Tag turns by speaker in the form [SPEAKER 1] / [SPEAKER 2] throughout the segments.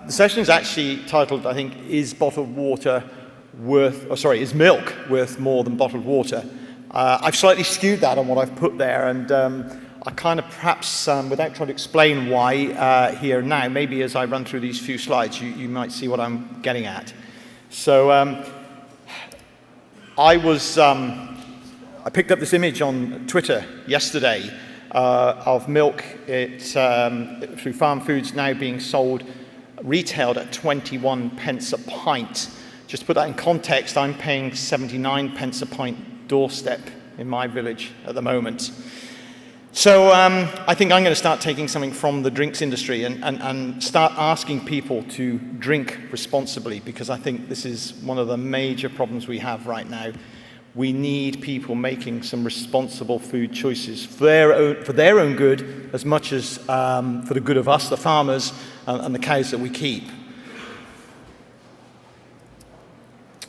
[SPEAKER 1] The session is actually titled, I think, Is milk worth more than bottled water? I've slightly skewed that on what I've put there, and I kind of perhaps, without trying to explain why here now, maybe as I run through these few slides, you might see what I'm getting at. So I picked up this image on Twitter yesterday of milk through farm foods now being sold, retailed at 21 pence a pint. Just to put that in context, I'm paying 79 pence a pint doorstep in my village at the moment. So I think I'm going to start taking something from the drinks industry and start asking people to drink responsibly, because I think this is one of the major problems we have right now. We need people making some responsible food choices for their own good, as much as for the good of us, the farmers, and the cows that we keep.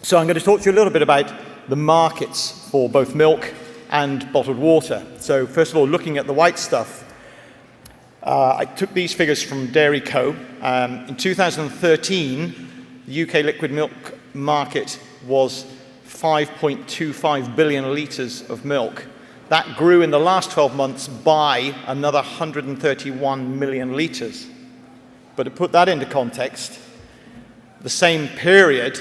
[SPEAKER 1] So I'm going to talk to you a little bit about the markets for both milk and bottled water. So first of all, looking at the white stuff, I took these figures from Dairy Co. In 2013, the UK liquid milk market was 5.25 billion litres of milk. That grew in the last 12 months by another 131 million litres. But to put that into context, the same period,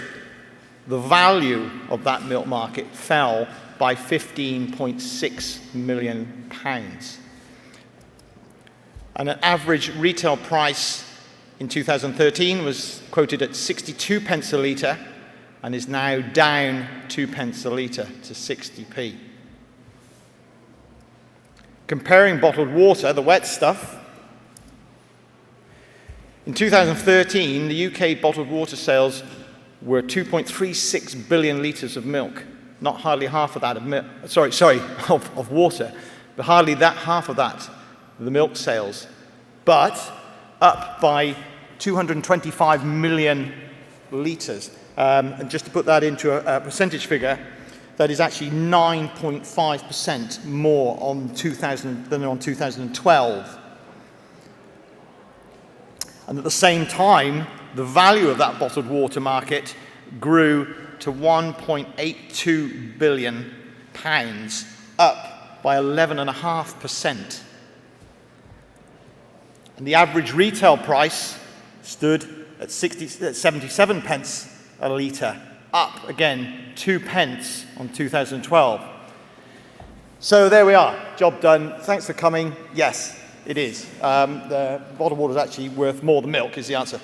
[SPEAKER 1] the value of that milk market fell by 15.6 million pounds. And an average retail price in 2013 was quoted at 62 pence a litre and is now down 2 pence a litre to 60p. Comparing bottled water, the wet stuff, in 2013, the UK bottled water sales were 2.36 billion litres of milk. Not hardly half of that of water, but hardly that half of that, the milk sales, but up by 225 million litres. And just to put that into a percentage figure, that is actually 9.5% more than on 2012. And at the same time, the value of that bottled water market grew to 1.82 billion pounds, up by 11.5%. And the average retail price stood at 77 pence a litre, up again 2 pence on 2012. So there we are, job done. Thanks for coming. Yes, it is. The bottled water is actually worth more than milk, is the answer.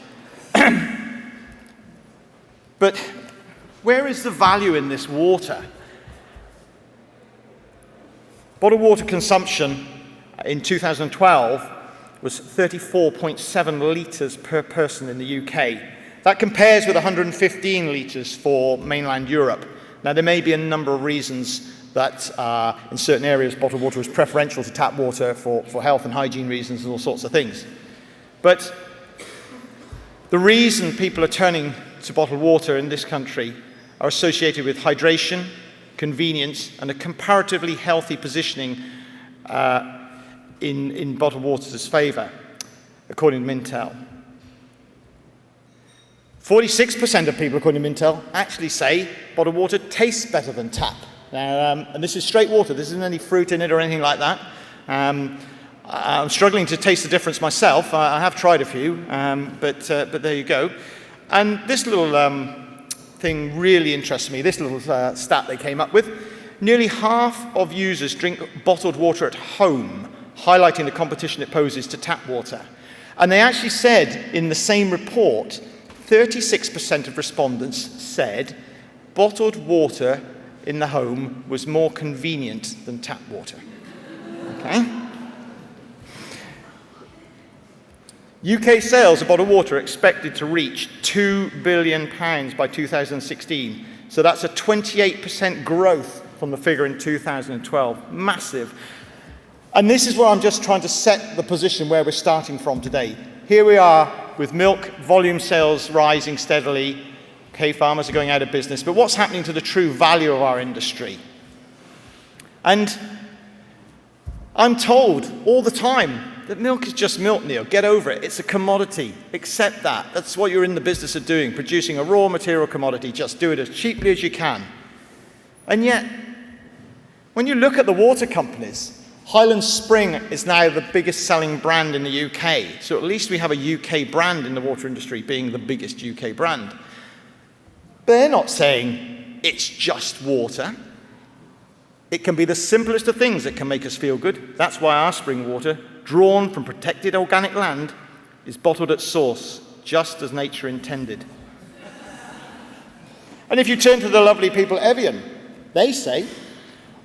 [SPEAKER 1] But where is the value in this water? Bottled water consumption in 2012 was 34.7 litres per person in the UK. That compares with 115 litres for mainland Europe. Now, there may be a number of reasons that in certain areas bottled water is preferential to tap water for health and hygiene reasons and all sorts of things. But the reason people are turning to bottled water in this country are associated with hydration, convenience, and a comparatively healthy positioning in bottled water's favour, according to Mintel. 46% of people, according to Mintel, actually say bottled water tastes better than tap. Now, and this is straight water. There isn't any fruit in it or anything like that. I'm struggling to taste the difference myself. I have tried a few, but there you go. And this little thing really interests me, this little stat they came up with. Nearly half of users drink bottled water at home, highlighting the competition it poses to tap water. And they actually said in the same report, 36% of respondents said bottled water in the home was more convenient than tap water. Okay? UK sales of bottled water are expected to reach £2 billion by 2016. So that's a 28% growth from the figure in 2012. Massive. And this is where I'm just trying to set the position where we're starting from today. Here we are with milk volume sales rising steadily. Okay, farmers are going out of business. But what's happening to the true value of our industry? And I'm told all the time, that milk is just milk, Neil. Get over it. It's a commodity. Accept that. That's what you're in the business of doing, producing a raw material commodity. Just do it as cheaply as you can. And yet, when you look at the water companies, Highland Spring is now the biggest selling brand in the UK. So at least we have a UK brand in the water industry being the biggest UK brand. But they're not saying it's just water. It can be the simplest of things that can make us feel good. That's why our spring water, drawn from protected organic land, is bottled at source, just as nature intended. And if you turn to the lovely people at Evian, they say,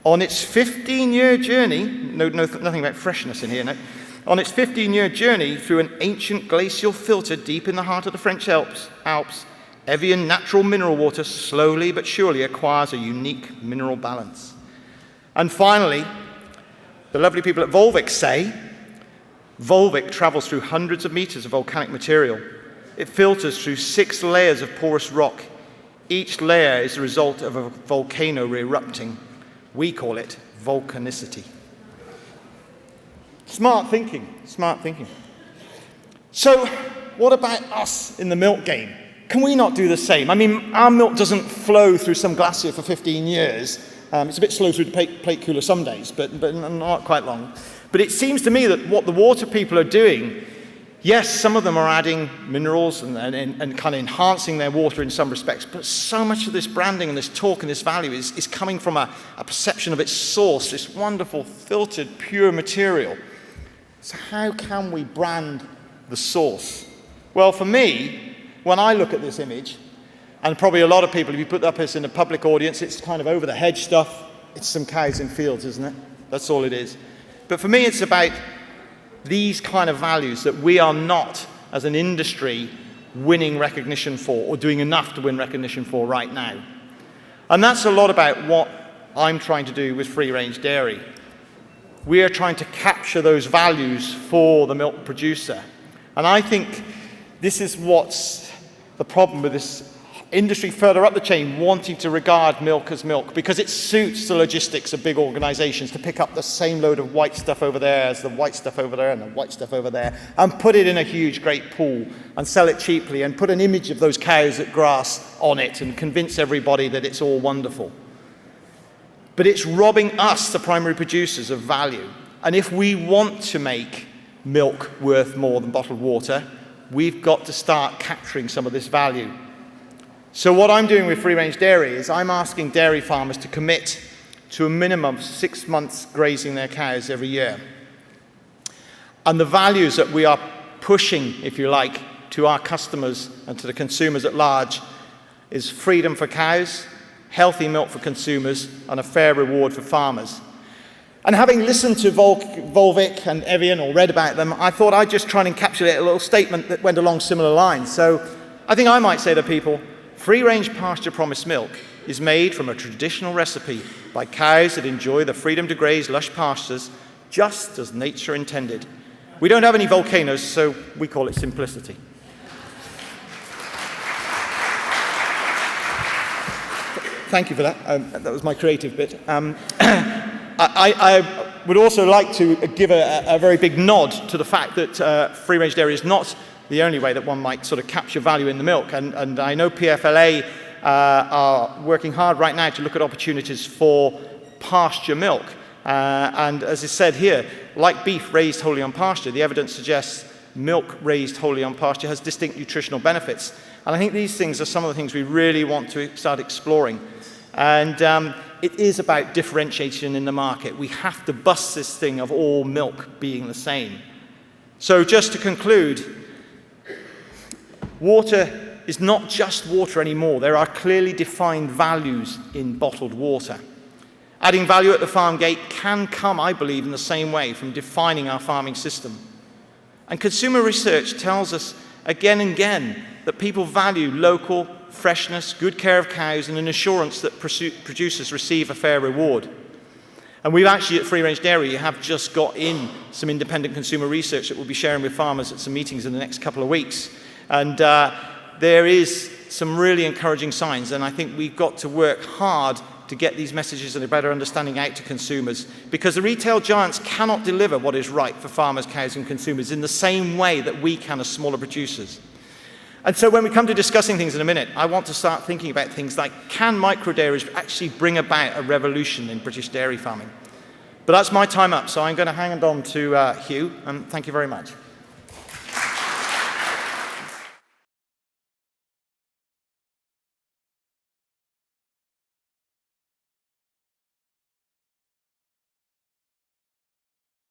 [SPEAKER 1] on its 15-year journey, nothing about freshness in here, no. On its 15-year journey through an ancient glacial filter deep in the heart of the French Alps, Evian natural mineral water slowly but surely acquires a unique mineral balance. And finally, the lovely people at Volvic say, Volvic travels through hundreds of meters of volcanic material. It filters through 6 layers of porous rock. Each layer is the result of a volcano erupting. We call it volcanicity. Smart thinking, smart thinking. So, what about us in the milk game? Can we not do the same? I mean, our milk doesn't flow through some glacier for 15 years. It's a bit slow through the plate cooler some days, but not quite long. But it seems to me that what the water people are doing, yes, some of them are adding minerals and kind of enhancing their water in some respects, but so much of this branding and this talk and this value is coming from a perception of its source, this wonderful, filtered, pure material. So how can we brand the source? Well, for me, when I look at this image, and probably a lot of people, if you put up this in a public audience, it's kind of over the hedge stuff. It's some cows in fields, isn't it? That's all it is. But for me, it's about these kind of values that we are not, as an industry, winning recognition for or doing enough to win recognition for right now. And that's a lot about what I'm trying to do with free-range dairy. We are trying to capture those values for the milk producer. And I think this is what's the problem with this industry further up the chain wanting to regard milk as milk, because it suits the logistics of big organizations to pick up the same load of white stuff over there as the white stuff over there and the white stuff over there and put it in a huge great pool and sell it cheaply and put an image of those cows at grass on it and convince everybody that it's all wonderful. But it's robbing us, the primary producers, of value. And if we want to make milk worth more than bottled water, we've got to start capturing some of this value. So what I'm doing with free-range dairy is I'm asking dairy farmers to commit to a minimum of 6 months grazing their cows every year. And the values that we are pushing, if you like, to our customers and to the consumers at large is freedom for cows, healthy milk for consumers, and a fair reward for farmers. And having listened to Volvic and Evian or read about them, I thought I'd just try and encapsulate a little statement that went along similar lines. So I think I might say to people, free-range pasture promised milk is made from a traditional recipe by cows that enjoy the freedom to graze lush pastures just as nature intended. We don't have any volcanoes, so we call it simplicity. Thank you for that. That was my creative bit. I would also like to give a very big nod to the fact that free-range dairy is not the only way that one might sort of capture value in the milk. And I know PFLA are working hard right now to look at opportunities for pasture milk. And as is said here, like beef raised wholly on pasture, the evidence suggests milk raised wholly on pasture has distinct nutritional benefits. And I think these things are some of the things we really want to start exploring. And it is about differentiation in the market. We have to bust this thing of all milk being the same. So just to conclude, water is not just water anymore. There are clearly defined values in bottled water. Adding value at the farm gate can come, I believe, in the same way from defining our farming system. And consumer research tells us again and again that people value local, freshness, good care of cows, and an assurance that producers receive a fair reward. And we've actually, at Free Range Dairy, have just got in some independent consumer research that we'll be sharing with farmers at some meetings in the next couple of weeks. And there is some really encouraging signs, and I think we've got to work hard to get these messages and a better understanding out to consumers, because the retail giants cannot deliver what is right for farmers, cows, and consumers in the same way that we can as smaller producers. And so when we come to discussing things in a minute, I want to start thinking about things like, can microdairies actually bring about a revolution in British dairy farming? But that's my time up, so I'm going to hand on to Hugh, and thank you very much.